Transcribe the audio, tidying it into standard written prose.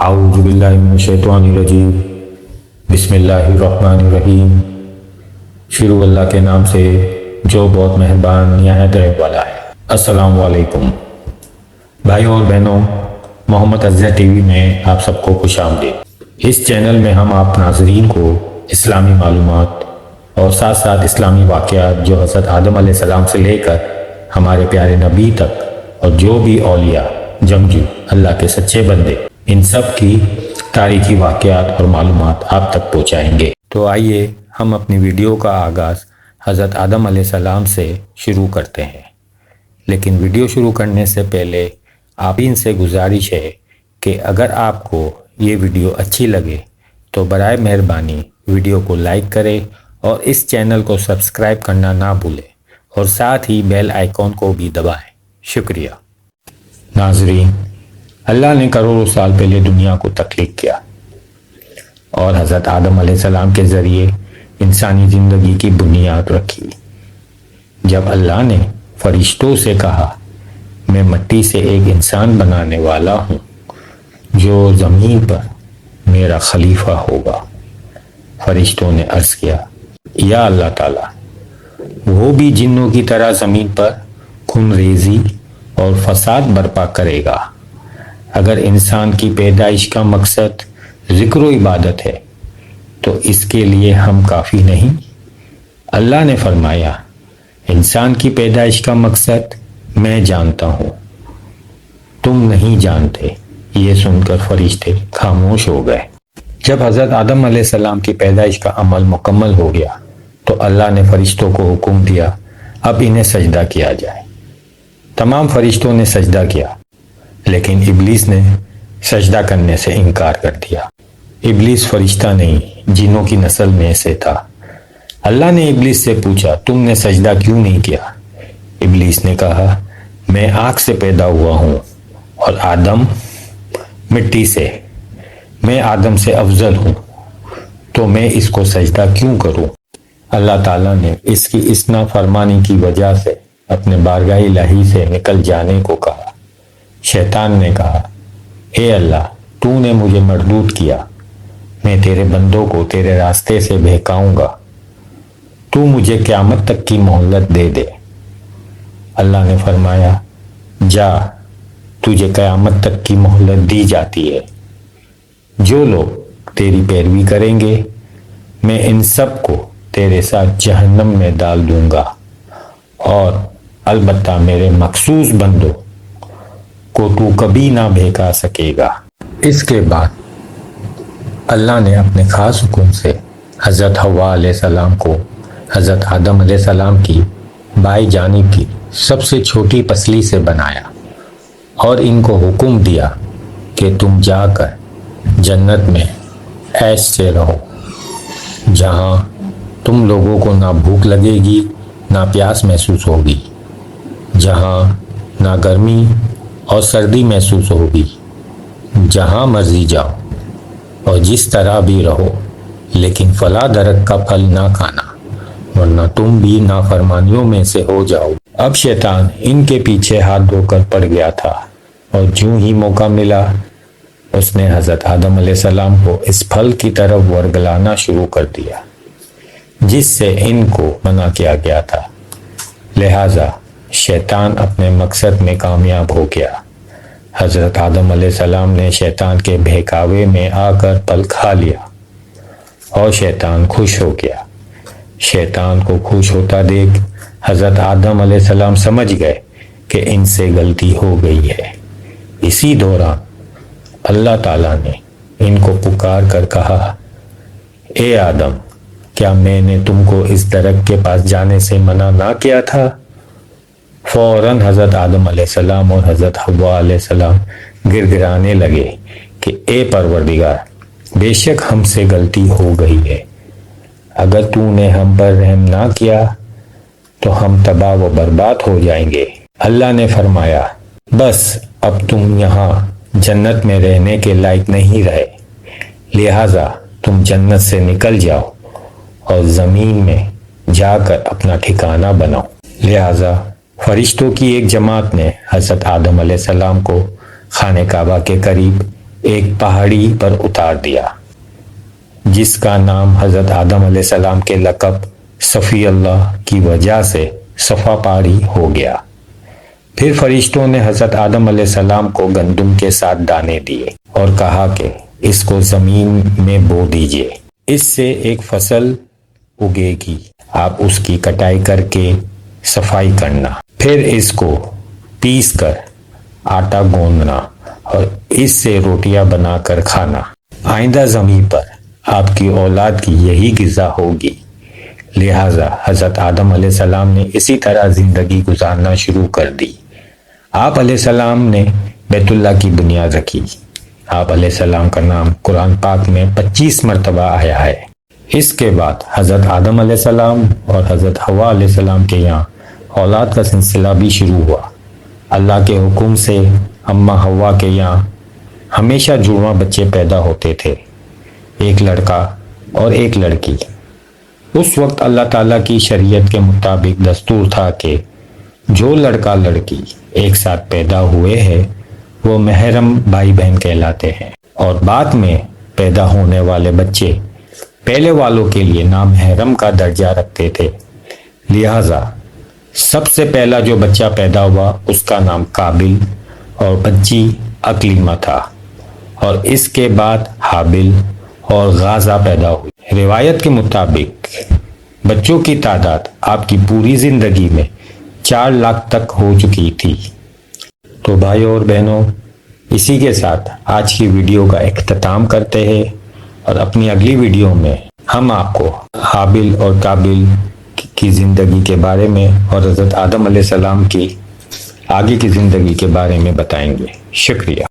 اعوذ باللہ من الشیطان الرجیم بسم اللہ الرحمن الرحیم۔ شروع اللہ کے نام سے جو بہت مہربان نہایت رحم والا ہے۔ السلام علیکم بھائیوں اور بہنوں، محمد اظہر ٹی وی میں آپ سب کو خوش آمدید۔ اس چینل میں ہم آپ ناظرین کو اسلامی معلومات اور ساتھ ساتھ اسلامی واقعات جو حضرت آدم علیہ السلام سے لے کر ہمارے پیارے نبی تک اور جو بھی اولیاء جنگجو اللہ کے سچے بندے ان سب کی تاریخی واقعات اور معلومات آپ تک پہنچائیں گے۔ تو آئیے ہم اپنی ویڈیو کا آغاز حضرت آدم علیہ السلام سے شروع کرتے ہیں، لیکن ویڈیو شروع کرنے سے پہلے آپ ان سے گزارش ہے کہ اگر آپ کو یہ ویڈیو اچھی لگے تو برائے مہربانی ویڈیو کو لائک کریں اور اس چینل کو سبسکرائب کرنا نہ بھولیں اور ساتھ ہی بیل آئیکن کو بھی دبائیں۔ شکریہ۔ ناظرین، اللہ نے کروڑوں سال پہلے دنیا کو تخلیق کیا اور حضرت آدم علیہ السلام کے ذریعے انسانی زندگی کی بنیاد رکھی۔ جب اللہ نے فرشتوں سے کہا میں مٹی سے ایک انسان بنانے والا ہوں جو زمین پر میرا خلیفہ ہوگا، فرشتوں نے عرض کیا یا اللہ تعالیٰ، وہ بھی جنوں کی طرح زمین پر خون ریزی اور فساد برپا کرے گا۔ اگر انسان کی پیدائش کا مقصد ذکر و عبادت ہے تو اس کے لیے ہم کافی نہیں؟ اللہ نے فرمایا انسان کی پیدائش کا مقصد میں جانتا ہوں، تم نہیں جانتے۔ یہ سن کر فرشتے خاموش ہو گئے۔ جب حضرت آدم علیہ السلام کی پیدائش کا عمل مکمل ہو گیا تو اللہ نے فرشتوں کو حکم دیا اب انہیں سجدہ کیا جائے۔ تمام فرشتوں نے سجدہ کیا، لیکن ابلیس نے سجدہ کرنے سے انکار کر دیا۔ ابلیس فرشتہ نہیں، جنوں کی نسل میں سے تھا۔ اللہ نے ابلیس سے پوچھا تم نے سجدہ کیوں نہیں کیا؟ ابلیس نے کہا میں آگ سے پیدا ہوا ہوں اور آدم مٹی سے، میں آدم سے افضل ہوں تو میں اس کو سجدہ کیوں کروں؟ اللہ تعالیٰ نے اس کی اس نافرمانی کی وجہ سے اپنے بارگاہ الہی سے نکل جانے کو کہا۔ شیطان نے کہا اے اللہ، تو نے مجھے مردود کیا، میں تیرے بندوں کو تیرے راستے سے بہکاؤں گا، تو مجھے قیامت تک کی مہلت دے دے۔ اللہ نے فرمایا جا، تجھے قیامت تک کی مہلت دی جاتی ہے۔ جو لوگ تیری پیروی کریں گے میں ان سب کو تیرے ساتھ جہنم میں ڈال دوں گا، اور البتہ میرے مخصوص بندوں کو تو کبھی نہ بہکا سکے گا۔ اس کے بعد اللہ نے اپنے خاص حکم سے حضرت حوا علیہ السلام کو حضرت آدم علیہ السلام کی بائیں جانب کی سب سے چھوٹی پسلی سے بنایا اور ان کو حکم دیا کہ تم جا کر جنت میں عیش سے رہو، جہاں تم لوگوں کو نہ بھوک لگے گی نہ پیاس محسوس ہوگی، جہاں نہ گرمی اور سردی محسوس ہوگی، جہاں مرضی جاؤ اور جس طرح بھی رہو، لیکن فلاں درخت کا پھل نہ کھانا ورنہ تم بھی نافرمانیوں میں سے ہو جاؤ۔ اب شیطان ان کے پیچھے ہاتھ دھو کر پڑ گیا تھا اور جو ہی موقع ملا اس نے حضرت آدم علیہ السلام کو اس پھل کی طرف ورگلانا شروع کر دیا جس سے ان کو منع کیا گیا تھا۔ لہٰذا شیطان اپنے مقصد میں کامیاب ہو گیا۔ حضرت آدم علیہ السلام نے شیطان کے بہکاوے میں آ کر پھل کھا لیا اور شیطان خوش ہو گیا۔ شیطان کو خوش ہوتا دیکھ حضرت آدم علیہ السلام سمجھ گئے کہ ان سے غلطی ہو گئی ہے۔ اسی دوران اللہ تعالیٰ نے ان کو پکار کر کہا اے آدم، کیا میں نے تم کو اس درخت کے پاس جانے سے منع نہ کیا تھا؟ فوراً حضرت آدم علیہ السلام اور حضرت حوا علیہ السلام گر گرانے لگے کہ اے پروردگار، بے شک ہم سے غلطی ہو گئی ہے، اگر تو نے ہم پر رحم نہ کیا تو ہم تباہ و برباد ہو جائیں گے۔ اللہ نے فرمایا بس اب تم یہاں جنت میں رہنے کے لائق نہیں رہے، لہٰذا تم جنت سے نکل جاؤ اور زمین میں جا کر اپنا ٹھکانہ بناؤ۔ لہٰذا فرشتوں کی ایک جماعت نے حضرت آدم علیہ السلام کو خانہ کعبہ کے قریب ایک پہاڑی پر اتار دیا، جس کا نام حضرت آدم علیہ السلام کے لقب صفی اللہ کی وجہ سے صفا پہاڑی ہو گیا۔ پھر فرشتوں نے حضرت آدم علیہ السلام کو گندم کے ساتھ دانے دیے اور کہا کہ اس کو زمین میں بو دیجئے، اس سے ایک فصل اگے گی، آپ اس کی کٹائی کر کے صفائی کرنا، پھر اس کو پیس کر آٹا گوندنا اور اس سے روٹیاں بنا کر کھانا۔ آئندہ زمین پر آپ کی اولاد کی یہی غذا ہوگی۔ لہٰذا حضرت آدم علیہ السلام نے اسی طرح زندگی گزارنا شروع کر دی۔ آپ علیہ السلام نے بیت اللہ کی بنیاد رکھی۔ آپ علیہ السلام کا نام قرآن پاک میں 25 مرتبہ آیا ہے۔ اس کے بعد حضرت آدم علیہ السلام اور حضرت حوا علیہ السلام کے یہاں اولاد کا سلسلہ بھی شروع ہوا۔ اللہ کے حکم سے اماں حوا کے یہاں ہمیشہ جڑواں بچے پیدا ہوتے تھے، ایک لڑکا اور ایک لڑکی۔ اس وقت اللہ تعالیٰ کی شریعت کے مطابق دستور تھا کہ جو لڑکا لڑکی ایک ساتھ پیدا ہوئے ہیں وہ محرم بھائی بہن کہلاتے ہیں، اور بعد میں پیدا ہونے والے بچے پہلے والوں کے لیے نامحرم کا درجہ رکھتے تھے۔ لہٰذا سب سے پہلا جو بچہ پیدا ہوا اس کا نام قابل اور بچی اکلیمہ تھا، اور اس کے بعد حابل اور غازہ پیدا ہوئی۔ روایت کے مطابق بچوں کی تعداد آپ کی پوری زندگی میں 4 لاکھ تک ہو چکی تھی۔ تو بھائیوں اور بہنوں، اسی کے ساتھ آج کی ویڈیو کا اختتام کرتے ہیں، اور اپنی اگلی ویڈیو میں ہم آپ کو حابل اور قابل کی زندگی کے بارے میں اور حضرت آدم علیہ السلام کی آگے کی زندگی کے بارے میں بتائیں گے۔ شکریہ۔